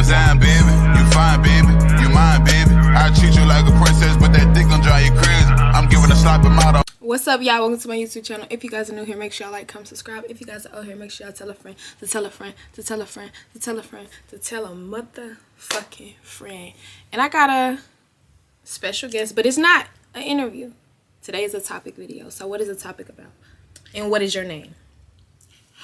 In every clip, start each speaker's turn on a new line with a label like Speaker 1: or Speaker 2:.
Speaker 1: design, baby. You fine, baby. You mine, baby. I treat you like a princess, but that dick gon' drive you crazy. I'm giving a sloppy mouth.
Speaker 2: What's up, y'all? Welcome to my YouTube channel. If you guys are new here, make sure y'all like, comment, subscribe. If you guys are out here, make sure y'all tell a friend to tell a friend to tell a friend to tell a friend to tell a motherfucking friend. And I got a special guest, but it's not an interview. Today is a topic video. So what is the topic about? And what is your name?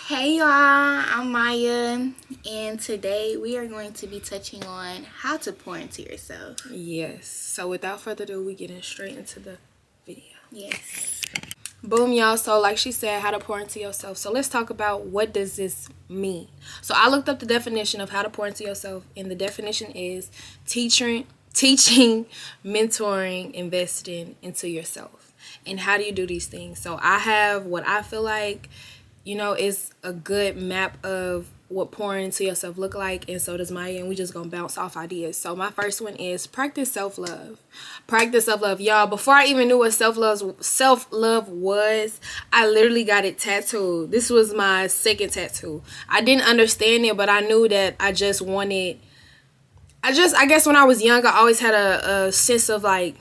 Speaker 3: Hey y'all, I'm Maya, and today we are going to be touching on how to pour into yourself.
Speaker 2: Yes. So without further ado, we getting straight into the video.
Speaker 3: Yes.
Speaker 2: Boom, y'all. So like she said, how to pour into yourself. So let's talk about what does this mean. So I looked up the definition of how to pour into yourself, and the definition is teaching, mentoring, investing into yourself. And how do you do these things? So I have what I feel like, you know, is a good map of what pouring into yourself look like, and so does Maya, and we just gonna bounce off ideas. So my first one is practice self-love. Practice self-love. Y'all, before I even knew what self-love was, I literally got it tattooed. This was my second tattoo. I didn't understand it, but I knew that I just wanted, I guess when I was young, I always had a sense of like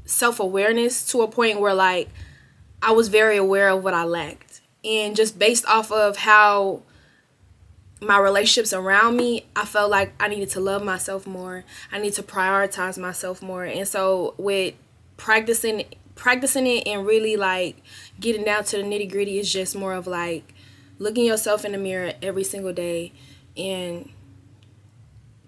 Speaker 2: self-awareness to a point where like I was very aware of what I lacked. And just based off of how my relationships around me, I felt like I needed to love myself more. I need to prioritize myself more. And so with practicing it and really like getting down to the nitty gritty is just more of like looking yourself in the mirror every single day and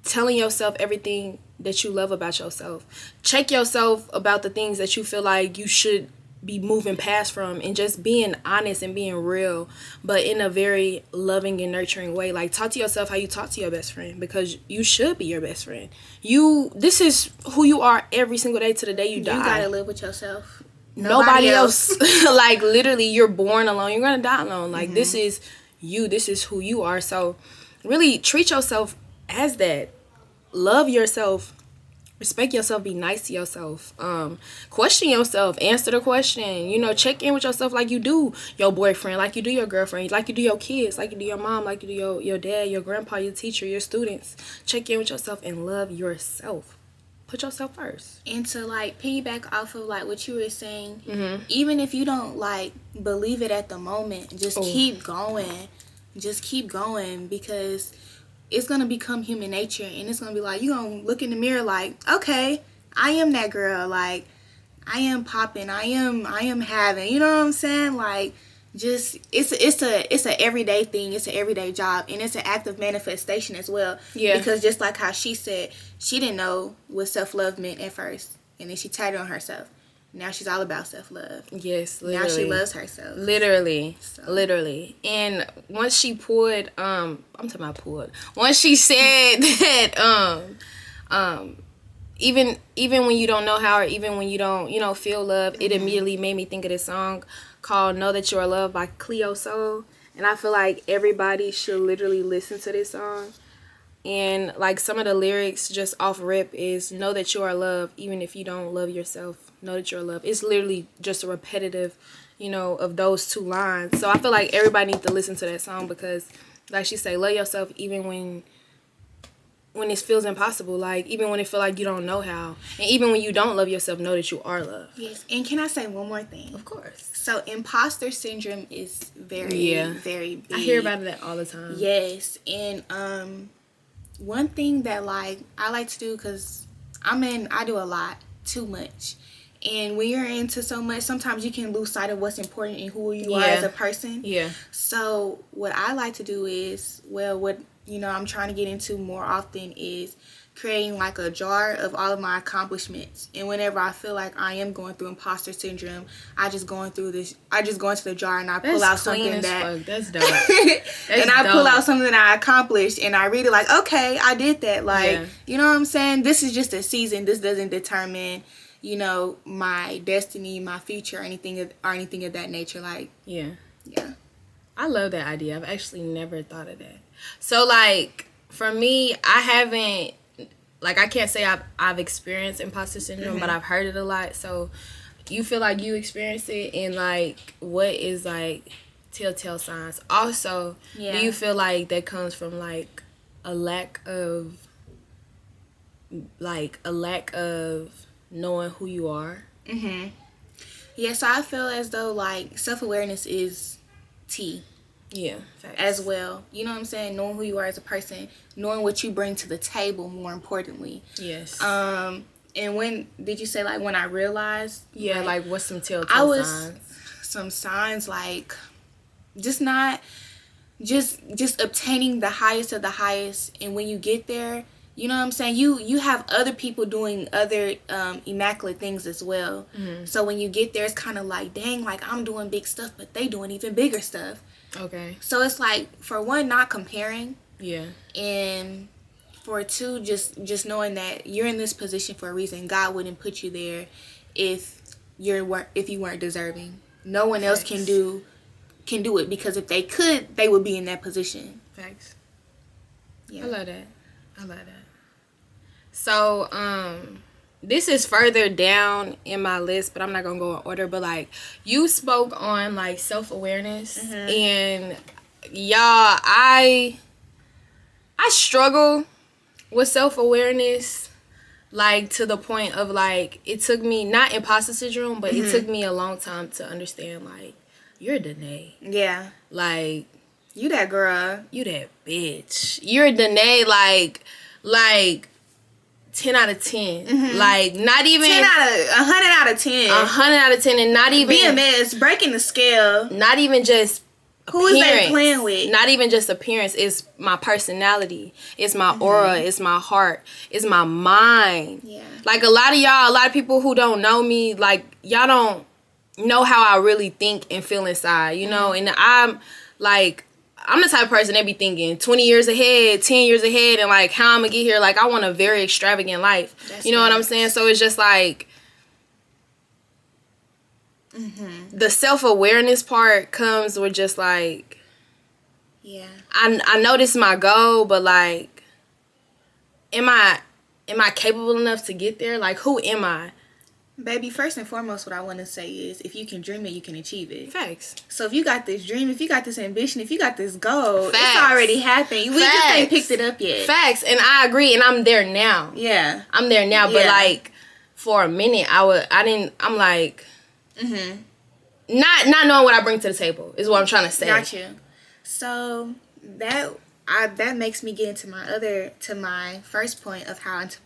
Speaker 2: telling yourself everything that you love about yourself. Check yourself about the things that you feel like you should be moving past from, and just being honest and being real, but in a very loving and nurturing way. Like, talk to yourself how you talk to your best friend, because you should be your best friend. This is who you are every single day to the day you die.
Speaker 3: You gotta live with yourself.
Speaker 2: Nobody else. Like, literally, you're born alone. You're gonna die alone. Like, this is you. This is who you are. So really treat yourself as that. Love yourself. Respect yourself, be nice to yourself, question yourself, answer the question, you know, check in with yourself like you do your boyfriend, like you do your girlfriend, like you do your kids, like you do your mom, like you do your dad, your grandpa, your teacher, your students. Check in with yourself and love yourself. Put yourself first.
Speaker 3: And to like piggyback off of like what you were saying, even if you don't like believe it at the moment, just keep going. Just keep going, because it's going to become human nature, and it's going to be like, you're going to look in the mirror like, okay, I am that girl. Like, I am popping. I am having, you know what I'm saying? Like, just, it's a everyday thing. It's an everyday job, and it's an act of manifestation as well.
Speaker 2: Yeah.
Speaker 3: Because just like how she said, she didn't know what self-love meant at first, and then she tied it on herself. Now she's all about self-love.
Speaker 2: Yes, literally.
Speaker 3: Now she loves herself.
Speaker 2: Literally. So. Literally. And once she poured, once she said that, even when you don't know how, or even when you don't, you know, feel love, it immediately made me think of this song called Know That You Are Loved by Cleo Soul. And I feel like everybody should literally listen to this song. And like some of the lyrics just off rip is, know that you are loved even if you don't love yourself. Know that you're loved. It's literally just a repetitive, you know, of those two lines. So I feel like everybody needs to listen to that song, because like she say, love yourself even when it feels impossible. Like, even when it feel like you don't know how. And even when you don't love yourself, know that you are loved.
Speaker 3: Yes. And can I say one more thing?
Speaker 2: Of course.
Speaker 3: So imposter syndrome is very big.
Speaker 2: I hear about that all the time.
Speaker 3: Yes. And one thing that like I like to do, because I do a lot, too much. And when you're into so much, sometimes you can lose sight of what's important and who you are as a person. Yeah. So what I like to do is, what I'm trying to get into more often is creating like a jar of all of my accomplishments. And whenever I feel like I am going through imposter syndrome, I just go into the jar and I pull out something that
Speaker 2: that's dope.
Speaker 3: and I pull out something that I accomplished, and I read it like, okay, I did that. Like, you know what I'm saying? This is just a season. This doesn't determine, you know, my destiny, my future, or anything of that nature. Like, yeah.
Speaker 2: I love that idea. I've actually never thought of that. So like for me, I haven't, like, I can't say I've experienced imposter syndrome, but I've heard it a lot. So you feel like you experienced it, and like what is like telltale signs? Also, do you feel like that comes from like a lack of knowing who you are.
Speaker 3: Yeah, so I feel as though like self-awareness is T.
Speaker 2: Yeah, facts.
Speaker 3: As well. You know what I'm saying? Knowing who you are as a person, knowing what you bring to the table, more importantly.
Speaker 2: Yes.
Speaker 3: And when did you say, like, when I realized?
Speaker 2: Yeah, like what's some telltale signs?
Speaker 3: Some signs like just obtaining the highest of the highest, and when you get there, you know what I'm saying, you have other people doing other immaculate things as well. So when you get there, it's kind of like, dang, like I'm doing big stuff, but they doing even bigger stuff.
Speaker 2: Okay.
Speaker 3: So it's like, for one, not comparing.
Speaker 2: Yeah.
Speaker 3: And for two, just knowing that you're in this position for a reason. God wouldn't put you there if you weren't deserving. No one else can do it, because if they could, they would be in that position.
Speaker 2: Facts.
Speaker 3: Yeah.
Speaker 2: I love that. So, this is further down in my list, but I'm not gonna go in order. But like, you spoke on like self-awareness, and y'all, I struggle with self-awareness, like to the point of like, it took me, not imposter syndrome, but it took me a long time to understand, like, you're Danae.
Speaker 3: Yeah.
Speaker 2: Like,
Speaker 3: you that girl.
Speaker 2: You that bitch. You're Danae, like 10 out of 10. Like, not even
Speaker 3: 100 out of 10.
Speaker 2: 100 out of 10, and not even
Speaker 3: BMS, breaking the scale.
Speaker 2: Not even just
Speaker 3: who is they playing with?
Speaker 2: Not even just appearance. It's my personality. It's my aura. It's my heart. It's my mind. Yeah. Like, a lot of people who don't know me, like, y'all don't know how I really think and feel inside, you know? And I'm the type of person that be thinking 20 years ahead, 10 years ahead, and like how I'm gonna get here. Like, I want a very extravagant life. That's, you know what I'm saying? So it's just like, the self-awareness part comes with just like, yeah, I know this is my goal, but like, am I capable enough to get there? Like, who am I?
Speaker 3: Baby, first and foremost, what I want to say is, if you can dream it, you can achieve it.
Speaker 2: Facts.
Speaker 3: So if you got this dream, if you got this ambition, if you got this goal, it's already happened. We just ain't picked it up yet.
Speaker 2: Facts. And I agree, and I'm there now.
Speaker 3: Yeah.
Speaker 2: I'm there now, but like, for a minute, I'm like, not knowing what I bring to the table is what I'm trying to say.
Speaker 3: Got you. So that makes me get into my first point of how to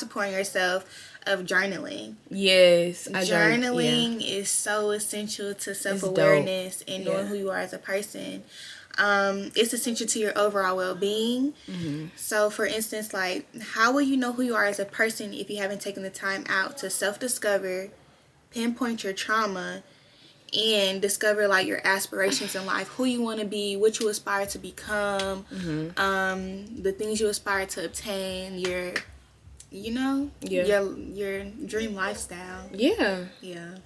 Speaker 3: pour in yourself, of journaling. Yes. Journaling is so essential to self-awareness and knowing who you are as a person. It's essential to your overall well-being. So for instance, like, how will you know who you are as a person if you haven't taken the time out to self-discover, pinpoint your trauma, and discover like your aspirations in life, who you want to be, what you aspire to become, the things you aspire to obtain, your dream lifestyle. Yeah.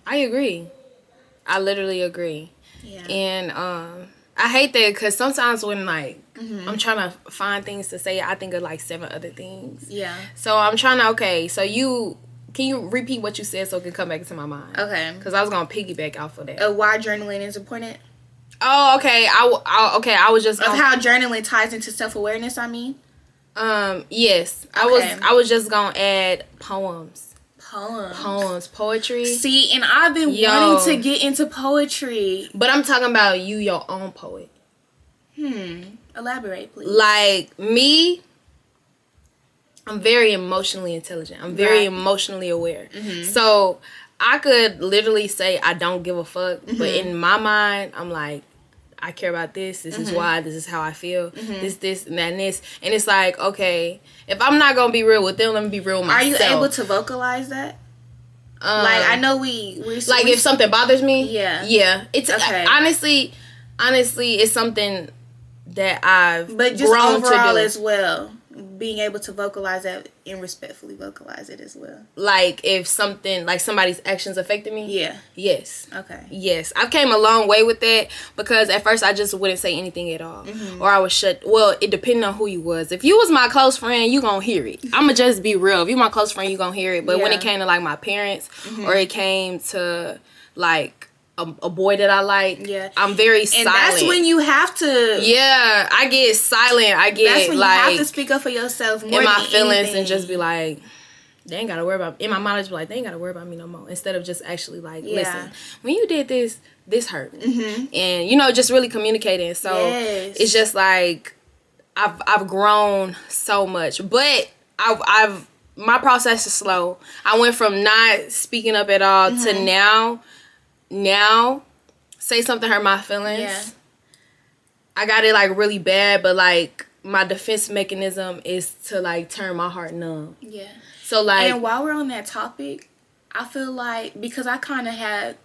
Speaker 2: I agree. I literally agree. Yeah. And I hate that, because sometimes when like I'm trying to find things to say, I think of like 7 other things. Yeah. So I'm trying to, so can you repeat what you said so it can come back into my mind? Okay. Because I was going to piggyback off of that.
Speaker 3: Why journaling is important?
Speaker 2: Oh, okay. I was just...
Speaker 3: Of how journaling ties into self-awareness, I mean?
Speaker 2: Yes. Okay. I was just going to add poems. Poetry.
Speaker 3: See, and I've been wanting to get into poetry.
Speaker 2: But I'm talking about you, your own poet.
Speaker 3: Elaborate, please.
Speaker 2: Like, me... I'm very emotionally intelligent. I'm very emotionally aware. So I could literally say I don't give a fuck, but in my mind, I'm like, I care about this. This is why. This is how I feel. This, and that, and this. And it's like, okay, if I'm not going to be real with them, let me be real with myself.
Speaker 3: Are you able to vocalize that? Like, I know we
Speaker 2: like, if something bothers me?
Speaker 3: Yeah.
Speaker 2: It's okay. Honestly, it's something that I've
Speaker 3: but just
Speaker 2: grown
Speaker 3: overall
Speaker 2: to do
Speaker 3: as well. Being able to vocalize that and respectfully vocalize it as well.
Speaker 2: Like, if something, like somebody's actions affected me?
Speaker 3: Yeah.
Speaker 2: Yes.
Speaker 3: Okay.
Speaker 2: Yes. I've came a long way with that, because at first I just wouldn't say anything at all. Or I would it depended on who you was. If you was my close friend, you gonna hear it. I'ma just be real. If you my close friend, you gonna hear it. But when it came to like my parents, or it came to like a boy that I like,
Speaker 3: Yeah.
Speaker 2: I'm very
Speaker 3: And
Speaker 2: silent.
Speaker 3: that's when you have to.
Speaker 2: Yeah, I get silent. I get
Speaker 3: That's when
Speaker 2: like
Speaker 3: you have to speak up for yourself more
Speaker 2: in my
Speaker 3: than
Speaker 2: feelings
Speaker 3: anything.
Speaker 2: and just be like, they ain't gotta worry about. In my mind, I just be like, they ain't gotta worry about me no more. Instead of just actually like, listen, when you did this hurt me, and you know, just really communicating. So it's just like I've grown so much, but I've my process is slow. I went from not speaking up at all to now say something hurt my feelings.
Speaker 3: Yeah.
Speaker 2: I got it like really bad, but like my defense mechanism is to like turn my heart numb.
Speaker 3: Yeah.
Speaker 2: So like,
Speaker 3: and while we're on that topic, I feel like because I kind of had,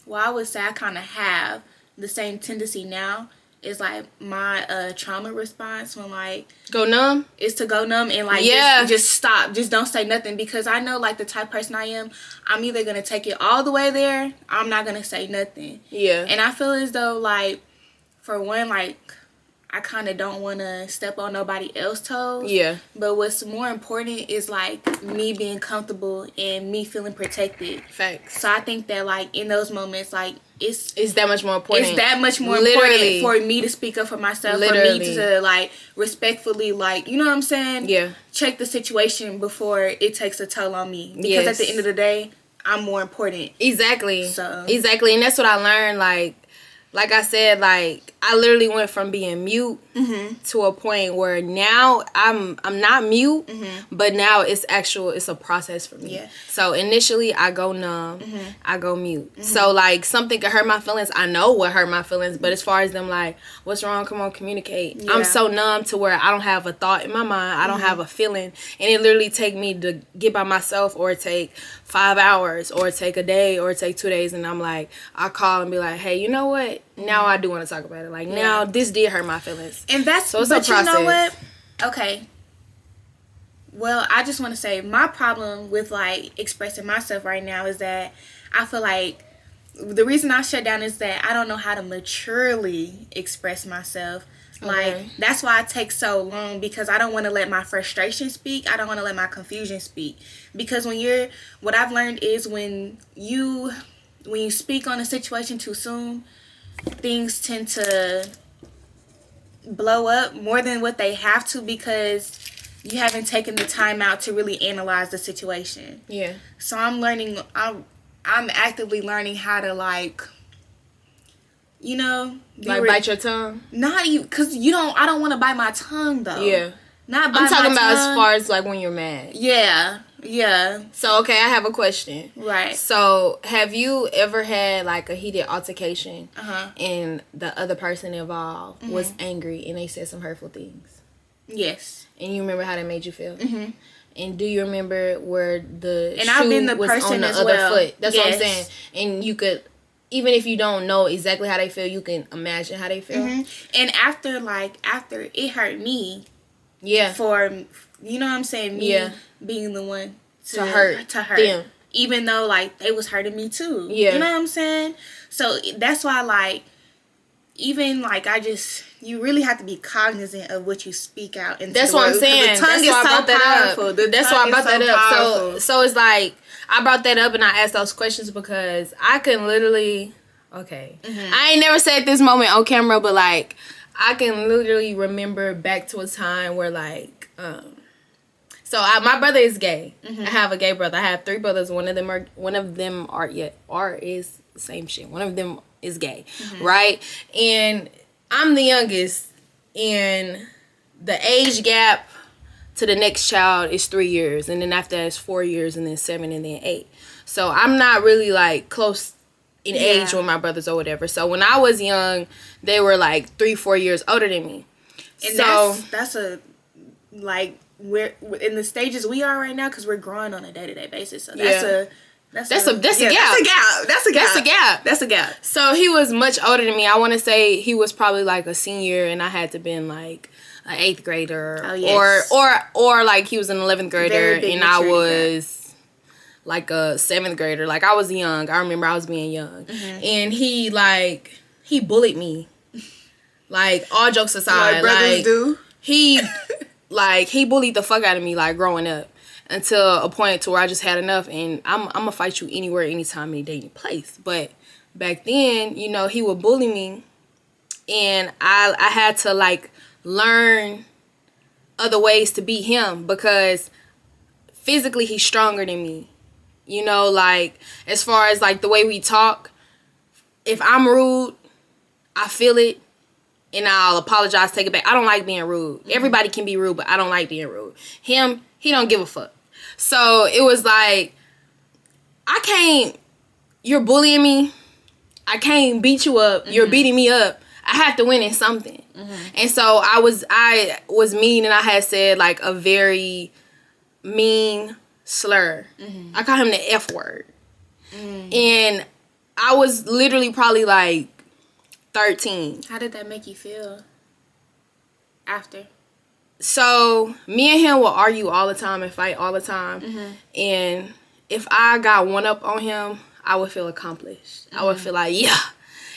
Speaker 3: well, I would say I kind of have the same tendency now. Is like my trauma response when like
Speaker 2: go numb
Speaker 3: is to go numb and like just stop, just don't say nothing, because I know like the type of person I am, I'm either gonna take it all the way there, I'm not gonna say nothing.
Speaker 2: Yeah.
Speaker 3: And I feel as though like for one, like I kind of don't want to step on nobody else's toes.
Speaker 2: Yeah.
Speaker 3: But what's more important is like me being comfortable and me feeling protected.
Speaker 2: Facts.
Speaker 3: So I think that like in those moments, like it's
Speaker 2: that much more important.
Speaker 3: It's that much more important for me to speak up for myself. For me to like respectfully, like, you know what I'm saying?
Speaker 2: Yeah.
Speaker 3: Check the situation before it takes a toll on me. Because at the end of the day, I'm more important.
Speaker 2: Exactly.
Speaker 3: So
Speaker 2: exactly, and that's what I learned. Like I said, like I literally went from being mute to a point where now I'm not mute, but now it's a process for me.
Speaker 3: Yeah.
Speaker 2: So initially I go numb, I go mute. So like something could hurt my feelings. I know what hurt my feelings, but as far as them like, what's wrong? Come on, communicate. Yeah. I'm so numb to where I don't have a thought in my mind. I don't have a feeling, and it literally take me to get by myself, or take 5 hours, or take a day, or take 2 days, and I'm like, I call and be like, hey, you know what? Now I do want to talk about it. Like now this did hurt my feelings.
Speaker 3: And that's
Speaker 2: so it's
Speaker 3: but
Speaker 2: a process.
Speaker 3: You know what? Okay. Well, I just want to say my problem with like expressing myself right now is that I feel like the reason I shut down is that I don't know how to maturely express myself. Like that's why I take so long, because I don't want to let my frustration speak. I don't want to let my confusion speak. Because what I've learned is when you speak on a situation too soon, things tend to blow up more than what they have to, because you haven't taken the time out to really analyze the situation.
Speaker 2: Yeah. So
Speaker 3: I'm actively learning how to like, you know,
Speaker 2: bite your tongue.
Speaker 3: Not you, because I don't want to bite my tongue though.
Speaker 2: Yeah.
Speaker 3: Not bite
Speaker 2: I'm talking
Speaker 3: my
Speaker 2: about
Speaker 3: tongue.
Speaker 2: as far as like when you're mad.
Speaker 3: Yeah. Yeah.
Speaker 2: So okay, I have a question.
Speaker 3: Right.
Speaker 2: So have you ever had like a heated altercation and the other person involved was angry and they said some hurtful things?
Speaker 3: Yes.
Speaker 2: And you remember how that made you feel? Mm-hmm. And do you remember where the shoe
Speaker 3: I've been the
Speaker 2: was
Speaker 3: person
Speaker 2: on the
Speaker 3: as
Speaker 2: other
Speaker 3: well.
Speaker 2: foot? That's
Speaker 3: Yes.
Speaker 2: what I'm saying. And you could, even if you don't know exactly how they feel, you can imagine how they feel.
Speaker 3: Mm-hmm. And after it hurt me.
Speaker 2: Yeah.
Speaker 3: For, you know what I'm saying? Me being the one to hurt
Speaker 2: them.
Speaker 3: Even though like they was hurting me too.
Speaker 2: Yeah.
Speaker 3: You know what I'm saying? So that's why like, even like you really have to be cognizant of what you speak out into
Speaker 2: That's
Speaker 3: the
Speaker 2: what
Speaker 3: world.
Speaker 2: I'm saying.
Speaker 3: The tongue
Speaker 2: That's
Speaker 3: is
Speaker 2: why I
Speaker 3: so
Speaker 2: brought that
Speaker 3: powerful.
Speaker 2: up.
Speaker 3: The
Speaker 2: That's
Speaker 3: tongue
Speaker 2: why I
Speaker 3: is
Speaker 2: brought that up.
Speaker 3: powerful.
Speaker 2: So it's like I brought that up and I asked those questions because I can literally I ain't never said this moment on camera, but like I can literally remember back to a time where like so my brother is gay. I have a gay brother. I have 3 brothers. One of them is the same shit. One of them is gay, right? And I'm the youngest, and the age gap to the next child is 3 years, and then after that is 4 years, and then 7, and then 8. So I'm not really like close in age with my brothers or whatever. So when I was young, they were like 3-4 years older than me.
Speaker 3: And
Speaker 2: so
Speaker 3: that's a like we're in the stages we are right now, because we're growing on a day-to-day basis. So that's a gap.
Speaker 2: That's a gap. So he was much older than me. I want to say he was probably like a senior, and I had to been like an 8th grader, or like he was an 11th grader, and I was like a 7th grader. Like I was young. I remember I was being young, and he bullied me. Like all jokes aside,
Speaker 3: like brothers do.
Speaker 2: He bullied the fuck out of me like growing up. Until a point to where I just had enough, and I'm gonna fight you anywhere, anytime, any day, any place. But back then, you know, he would bully me, and I had to like learn other ways to beat him because physically he's stronger than me. You know, like as far as like the way we talk, if I'm rude, I feel it and I'll apologize, take it back. I don't like being rude. Everybody can be rude, but I don't like being rude. Him, he don't give a fuck. So it was like, you're bullying me. I can't beat you up. You're beating me up. I have to win in something. And so I was mean, and I had said like a very mean slur. I call him the F word. And I was literally probably like 13.
Speaker 3: How did that make you feel after?
Speaker 2: So me and him will argue all the time and fight all the time. And if I got one up on him, I would feel accomplished. I would feel like, yeah.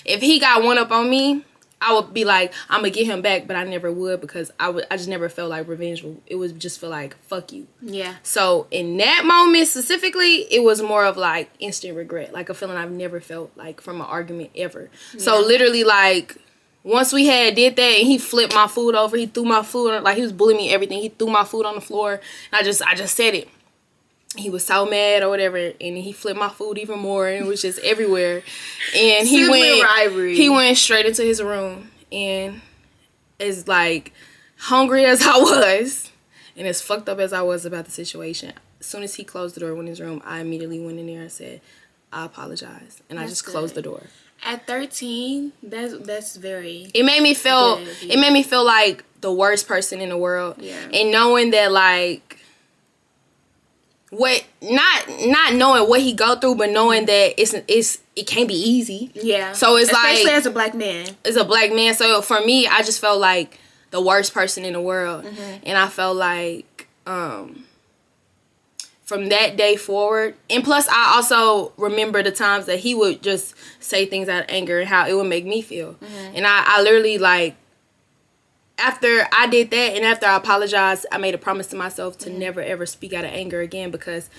Speaker 2: If he got one up on me, I would be like, I'm going to get him back, but I never would because I just never felt like revengeful. It would just feel like, fuck you.
Speaker 3: Yeah.
Speaker 2: So in that moment specifically, it was more of like instant regret, like a feeling I've never felt like from an argument ever. Yeah. So literally like once we did that and he flipped my food over, he threw my food, like he was bullying me, everything. He threw my food on the floor and I just said it. He was so mad or whatever, and he flipped my food even more, and it was just everywhere. And he went straight into his room, and as like hungry as I was, and as fucked up as I was about the situation, as soon as he closed the door in his room, I immediately went in there and said, I apologize, and I just closed the door.
Speaker 3: At 13, that's very.
Speaker 2: It made me feel. Good, yeah. It made me feel like the worst person in the world, and knowing that like. Not knowing what he go through, but knowing that it can't be easy. Yeah. So it's
Speaker 3: especially
Speaker 2: like
Speaker 3: as a black man.
Speaker 2: As a black man. So for me, I just felt like the worst person in the world, and I felt like from that day forward, and plus I also remember the times that he would just say things out of anger and how it would make me feel, and I literally like. After I did that and after I apologized, I made a promise to myself to never ever speak out of anger again because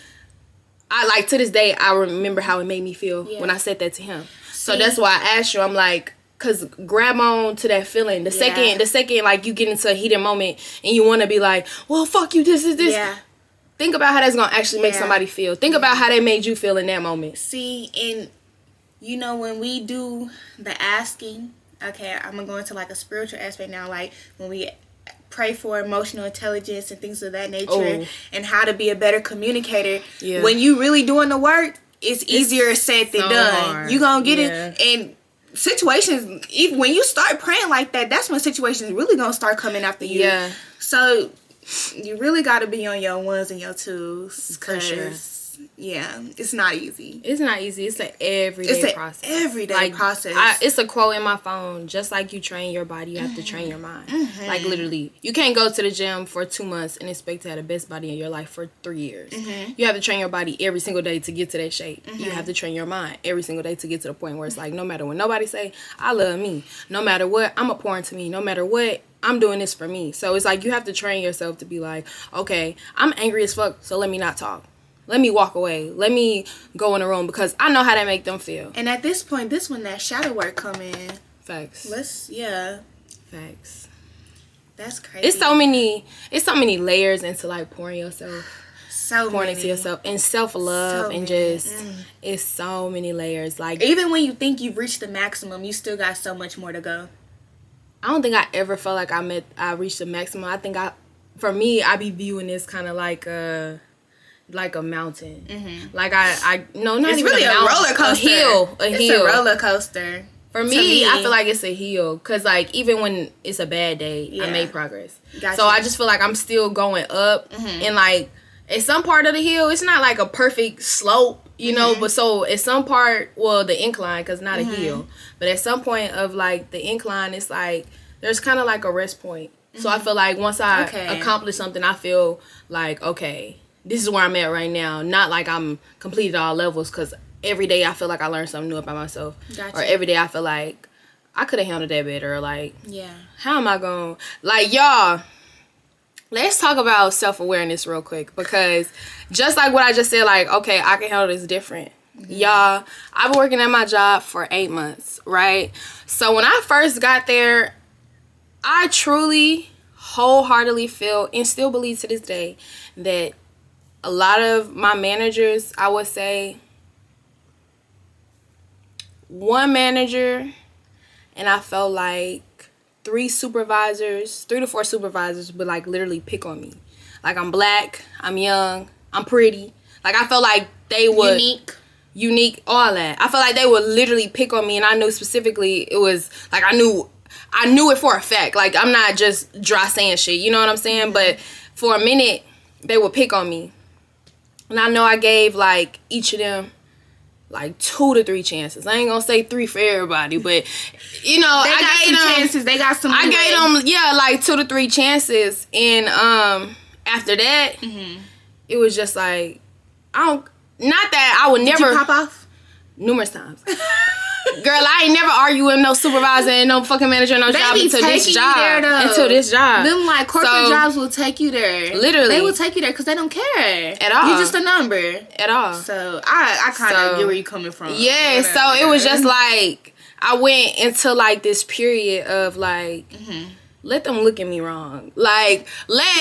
Speaker 2: I like to this day I remember how it made me feel when I said that to him. So that's why I asked you. I'm like, cause grab on to that feeling. The second like you get into a heated moment and you want to be like, well, fuck you. This is this. Yeah. Think about how that's gonna actually make somebody feel. Think about how that made you feel in that moment.
Speaker 3: See, and you know when we do the asking. Okay, I'm going to go into like a spiritual aspect now, like when we pray for emotional intelligence and things of that nature and how to be a better communicator. Yeah. When you really doing the work, it's easier said than done. You going to get it. And situations, even when you start praying like that, that's when situations really going to start coming after you. Yeah. So you really got to be on your ones and your twos. For sure. Yeah, it's not easy.
Speaker 2: It's not easy. It's an everyday process.
Speaker 3: Everyday process.
Speaker 2: It's a quote in my phone. Just like you train your body, you have to train your mind. Like literally, you can't go to the gym for 2 months and expect to have the best body in your life for 3 years. You have to train your body every single day to get to that shape. You have to train your mind every single day to get to the point where it's like, no matter what nobody say, I love me. No matter what, I'm a pour into me. No matter what, I'm doing this for me. So it's like you have to train yourself to be like, okay, I'm angry as fuck, so let me not talk. Let me walk away. Let me go in the room because I know how that make them feel.
Speaker 3: And at this point, this when that shadow work come in.
Speaker 2: Facts. Facts.
Speaker 3: That's crazy.
Speaker 2: It's so many layers into like pouring yourself. Pouring into yourself and self-love and just it's so many layers. Like
Speaker 3: even when you think you've reached the maximum, you still got so much more to go.
Speaker 2: I don't think I ever felt like I reached the maximum. I think for me, I be viewing this kind of like a mountain. Like not
Speaker 3: it's
Speaker 2: even
Speaker 3: really a roller coaster.
Speaker 2: It's a
Speaker 3: roller coaster.
Speaker 2: For me, I feel like it's a hill because like even when it's a bad day, I made progress. So I just feel like I'm still going up and like at some part of the hill, it's not like a perfect slope, you know, but so at some part, well, the incline because not a hill, but at some point of like the incline, it's like there's kind of like a rest point. So I feel like once I accomplish something, I feel like okay. This is where I'm at right now. Not like I'm completed all levels because every day I feel like I learned something new about myself. Or every day I feel like I could have handled that better. Or like, how am I going? Like, y'all, let's talk about self-awareness real quick. Because just like what I just said, like, okay, I can handle this different. Y'all, I've been working at my job for 8 months, right? So when I first got there, I truly, wholeheartedly feel and still believe to this day that a lot of my managers, I would say, one manager, and I felt like 3 to 4 supervisors would like literally pick on me. Like, I'm black, I'm young, I'm pretty. Like, I felt like they would unique, all that. I felt like they would literally pick on me, and I knew specifically it was like I knew it for a fact. Like, I'm not just dry saying shit, you know what I'm saying? But for a minute, they would pick on me, and I know I gave like each of them like 2 to 3 chances. I ain't gonna say 3 for everybody, but you know, I gave them chances.
Speaker 3: They got some.
Speaker 2: I gave them like 2 to 3 chances, and after that, it was just like not that I would never.
Speaker 3: Did you pop off?
Speaker 2: Numerous times. Girl, I ain't never argue with no supervisor and no fucking manager and no job until this job. Until this job.
Speaker 3: Them like corporate jobs will take you there.
Speaker 2: Literally.
Speaker 3: They will take you there because they don't care.
Speaker 2: At all.
Speaker 3: You're just a number.
Speaker 2: At all.
Speaker 3: So I kind of get where you're coming from.
Speaker 2: Yeah, so it was just like, I went into like this period of like, let them look at me wrong. Like, let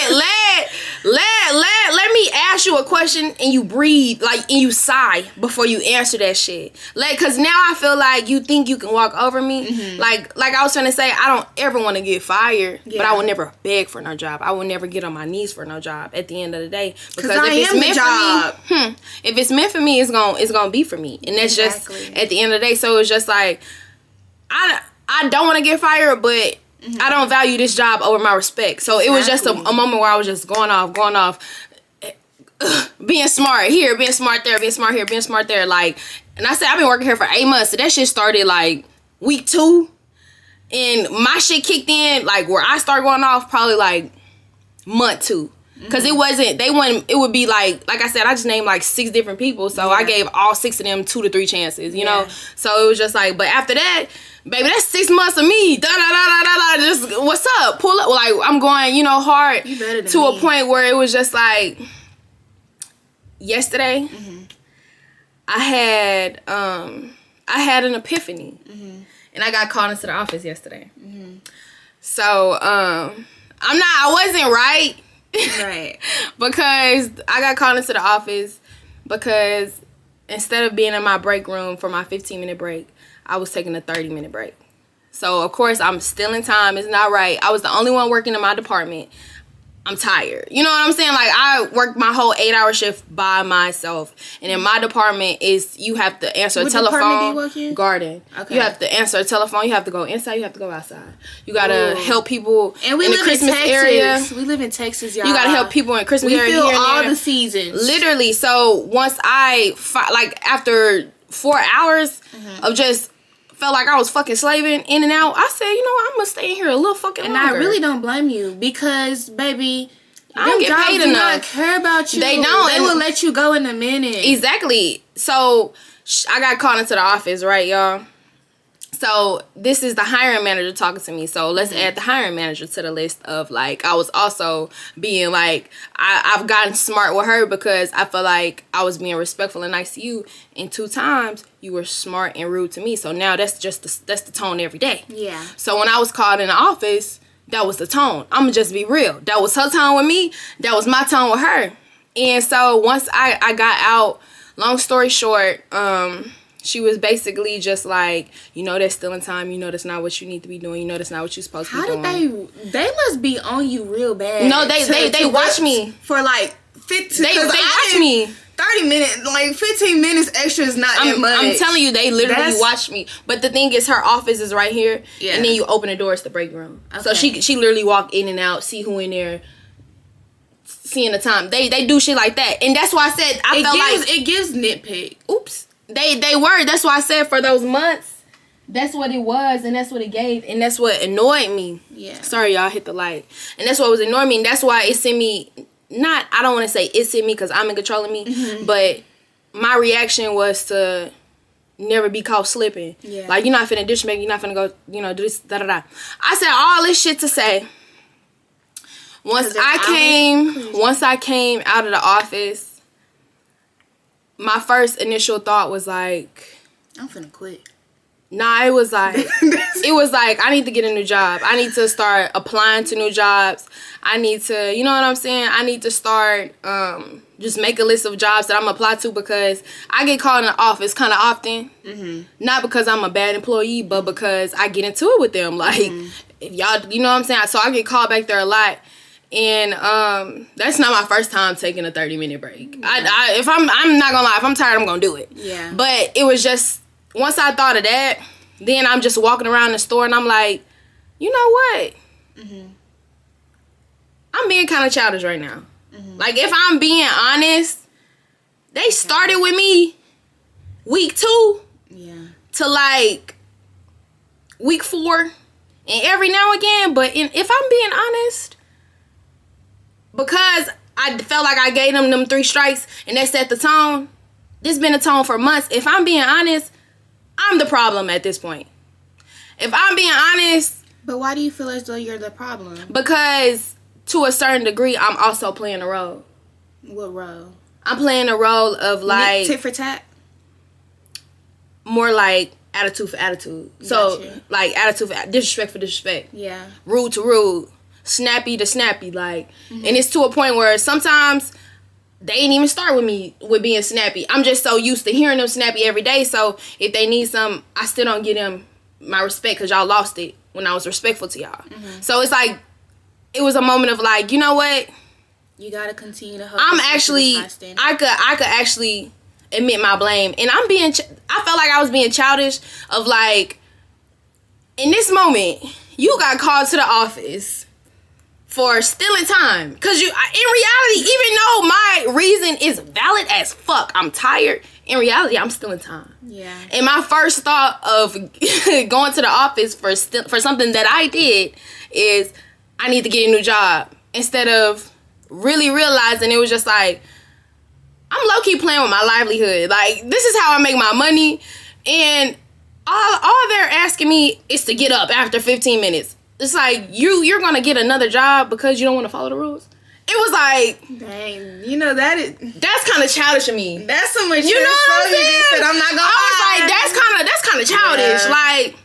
Speaker 2: me ask you a question and you breathe, like, and you sigh before you answer that shit. Like, cause now I feel like you think you can walk over me. Like I was trying to say, I don't ever want to get fired, but I will never beg for no job. I will never get on my knees for no job at the end of the day. Because if it's meant for me, if it's meant for me, it's gonna be for me. And that's just at the end of the day. So it's just like, I don't want to get fired, but I don't value this job over my respect. So it was just a moment where I was just going off, being smart here, being smart there, being smart here, being smart there. Like, and I said, I've been working here for 8 months. So that shit started like week 2. And my shit kicked in, like, where I started going off probably like month 2. Because it would be like I said, I just named like 6 different people. So I gave all 6 of them 2 to 3 chances, you know? So it was just like, but after that, baby, that's 6 months of me. Just, what's up? Pull up. Like, I'm going, you know, hard to a point where it was just like, yesterday, I had an epiphany. And I got called into the office yesterday. So, I wasn't right.
Speaker 3: Right.
Speaker 2: Because I got called into the office because instead of being in my break room for my 15-minute break, I was taking a 30-minute break. So, of course, I'm still in time. It's not right. I was the only one working in my department. I'm tired. You know what I'm saying? Like, I worked my whole 8-hour shift by myself. And in my department is you have to answer a telephone. What department do you work in? Garden. Okay. You have to answer a telephone. You have to go inside. You have to go outside. You got to help people in the Christmas area.
Speaker 3: We live in Texas, y'all.
Speaker 2: You got to help people in Christmas area.
Speaker 3: We feel all the seasons.
Speaker 2: Literally. So, once after 4 hours of just felt like I was fucking slaving in and out, I said, you know what, I'm gonna stay in here a little fucking longer.
Speaker 3: And I really don't blame you because, baby,
Speaker 2: I don't get paid enough.
Speaker 3: Do not care about you.
Speaker 2: They don't.
Speaker 3: They will let you go in a minute.
Speaker 2: Exactly. So I got called into the office, right, y'all? So this is the hiring manager talking to me. So let's add the hiring manager to the list of, like, I was also being like, I've gotten smart with her because I feel like I was being respectful and nice to you. And 2 times you were smart and rude to me. So now that's the tone every day. Yeah. So when I was called in the office, that was the tone. I'm gonna just be real. That was her tone with me. That was my tone with her. And so once I got out, long story short, she was basically just like, you know, that's still in time. You know, that's not what you need to be doing. You know, that's not what you're supposed to be doing.
Speaker 3: How did they must be on you real bad.
Speaker 2: No, they watch me.
Speaker 3: For like 15,
Speaker 2: they watch me.
Speaker 3: 30 minutes, like 15 minutes extra is not that much.
Speaker 2: I'm telling you, they literally watch me. But the thing is, her office is right here. Yeah. And then you open the door, it's the break room. Okay. So she literally walk in and out, see who in there, seeing the time. They do shit like that. And that's why I said,
Speaker 3: it gives nitpick.
Speaker 2: Oops. They were. That's why I said for those months, that's what it was, and that's what it gave, and that's what annoyed me. Yeah. Sorry, y'all, hit the light. And that's what was annoying me, and that's why it sent me, I don't want to say it sent me because I'm in control of me, but my reaction was to never be caught slipping. Yeah. Like, you're not finna disrespect, you're not finna go, you know, do this, da-da-da. I said all this shit to say, once I came out of the office, my first initial thought was like,
Speaker 3: I'm finna quit.
Speaker 2: Nah, it was like I need to get a new job. I need to start applying to new jobs. I need to, you know what I'm saying? I need to start just make a list of jobs that I'm gonna apply to, because I get called in the office kind of often. Mm-hmm. Not because I'm a bad employee, but because I get into it with them. Like, if y'all, you know what I'm saying? So I get called back there a lot. And that's not my first time taking a 30-minute break. If I'm not gonna lie, if I'm tired, I'm gonna do it.
Speaker 3: Yeah.
Speaker 2: But it was just, once I thought of that, then I'm just walking around the store and I'm like, you know what? Mm-hmm. I'm being kind of childish right now. Mm-hmm. Like, if I'm being honest, they started with me week 2 to like week 4, and every now and again. But if I'm being honest, because I felt like I gave them 3 strikes and that set the tone, this been a tone for months. If I'm being honest, I'm the problem at this point. If I'm being honest.
Speaker 3: But why do you feel as though you're the problem?
Speaker 2: Because to a certain degree, I'm also playing a role.
Speaker 3: What role?
Speaker 2: I'm playing a role of like
Speaker 3: tit for tat?
Speaker 2: More like attitude for attitude. So
Speaker 3: Gotcha.
Speaker 2: like attitude for disrespect for disrespect.
Speaker 3: Yeah.
Speaker 2: Rude to rude. Snappy to snappy. Like, and it's to a point where sometimes they ain't even start with me with being snappy. I'm just so used to hearing them snappy every day. So if they need some, I still don't give them my respect, because y'all lost it when I was respectful to y'all. Mm-hmm. So it's like, it was a moment of like, you know what?
Speaker 3: You gotta continue to hold.
Speaker 2: I'm actually, I could actually admit my blame, and I felt like I was being childish of like, in this moment, you got called to the office for stealing time. Because in reality, even though my reason is valid as fuck, I'm tired, in reality, I'm stealing time.
Speaker 3: Yeah.
Speaker 2: And my first thought of going to the office for something that I did is, I need to get a new job. Instead of really realizing it was just like, I'm low-key playing with my livelihood. Like, this is how I make my money. And all they're asking me is to get up after 15 minutes. It's like, you're going to get another job because you don't want to follow the rules? It was like,
Speaker 3: dang, you know, that's
Speaker 2: kind of childish of me.
Speaker 3: That's so much.
Speaker 2: You know what I'm saying?
Speaker 3: I'm not gonna
Speaker 2: I was like, that's kind of childish.
Speaker 3: Yeah.
Speaker 2: Like,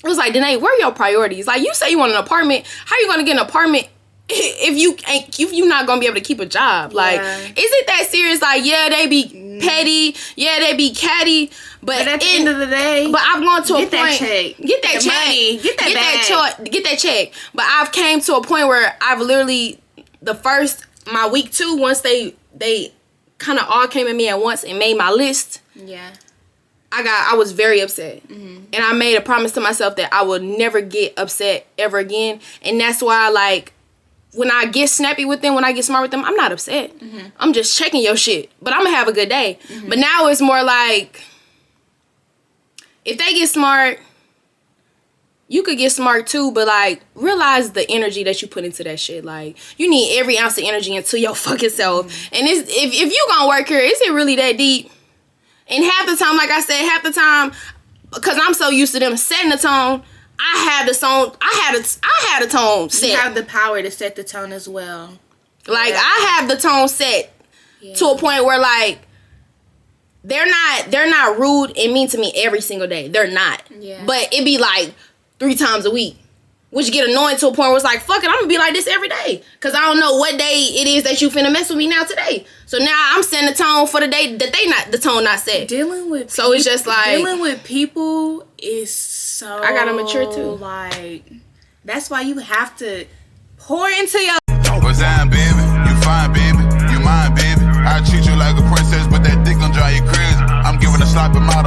Speaker 2: it was like, Danae, where are your priorities? Like, you say you want an apartment. How are you going to get an apartment if you not going to be able to keep a job? Like, is it that serious? Like, yeah, they be petty. Yeah, they be catty. But
Speaker 3: at the end of the day,
Speaker 2: but I've gone to a point.
Speaker 3: Get that check. Money. Get
Speaker 2: that check. But I've came to a point where I've literally, my week 2, once they kind of all came at me at once and made my list.
Speaker 3: Yeah.
Speaker 2: I was very upset. Mm-hmm. And I made a promise to myself that I would never get upset ever again. And that's why, like, when I get snappy with them, when I get smart with them, I'm not upset. Mm-hmm. I'm just checking your shit. But I'm going to have a good day. Mm-hmm. But now it's more like, if they get smart, you could get smart too, but like, realize the energy that you put into that shit. Like, you need every ounce of energy into your fucking self. Mm-hmm. And if you gonna work here, is it really that deep? And half the time, like I said, because I'm so used to them setting the tone, I had a tone set.
Speaker 3: You have the power to set the tone as well.
Speaker 2: Like, I have the tone set to a point where, like, they're not rude and mean to me every single day. They're not. Yeah. But it be like 3 times a week, which get annoying to a point where it's like, fuck it, I'm gonna be like this every day, because I don't know what day it is that you finna mess with me now today. So now I'm setting the tone for the day that the tone not set. It's just like,
Speaker 3: dealing with people is so,
Speaker 2: I gotta mature too.
Speaker 3: Like, that's why you have to pour into your.
Speaker 1: What's that, baby? You fine, baby. You mine, baby. I treat you like a princess, but that dick gon' drive you crazy. I'm giving a slap him out.